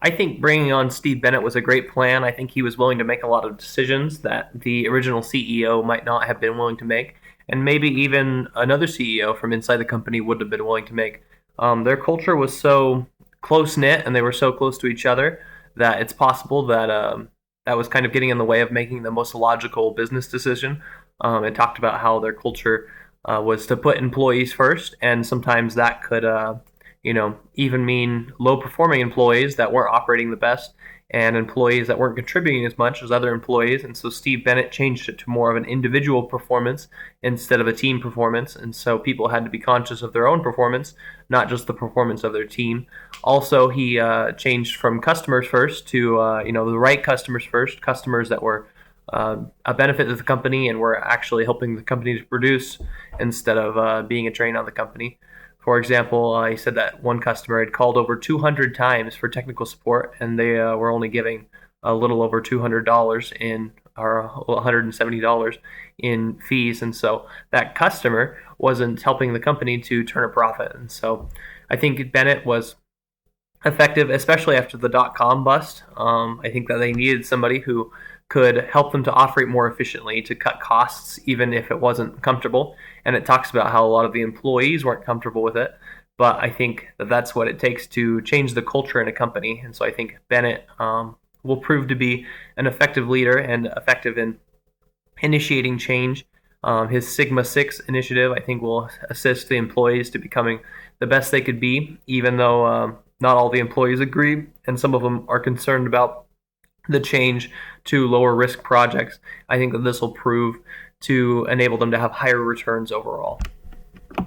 I think bringing on Steve Bennett was a great plan. I think he was willing to make a lot of decisions that the original CEO might not have been willing to make, and maybe even another CEO from inside the company would have been willing to make. Their culture was so close knit, and they were so close to each other that it's possible that that was kind of getting in the way of making the most logical business decision. It talked about how their culture was to put employees first, and sometimes that could even mean low performing employees that weren't operating the best and employees that weren't contributing as much as other employees. And so Steve Bennett changed it to more of an individual performance instead of a team performance. And so people had to be conscious of their own performance, not just the performance of their team. Also, he changed from customers first to, the right customers first, customers that were a benefit to the company and were actually helping the company to produce instead of being a drain on the company. For example, he said that one customer had called over 200 times for technical support, and they were only giving a little over $200 in or $170 in fees, and so that customer wasn't helping the company to turn a profit. And so I think Bennett was effective, especially after the .com bust. I think that they needed somebody who could help them to operate more efficiently, to cut costs, even if it wasn't comfortable. And it talks about how a lot of the employees weren't comfortable with it. But I think that that's what it takes to change the culture in a company. And so I think Bennett will prove to be an effective leader and effective in initiating change. His Sigma 6 initiative, I think, will assist the employees to becoming the best they could be, even though not all the employees agree, and some of them are concerned about the change to lower risk projects. I think that this will prove to enable them to have higher returns overall.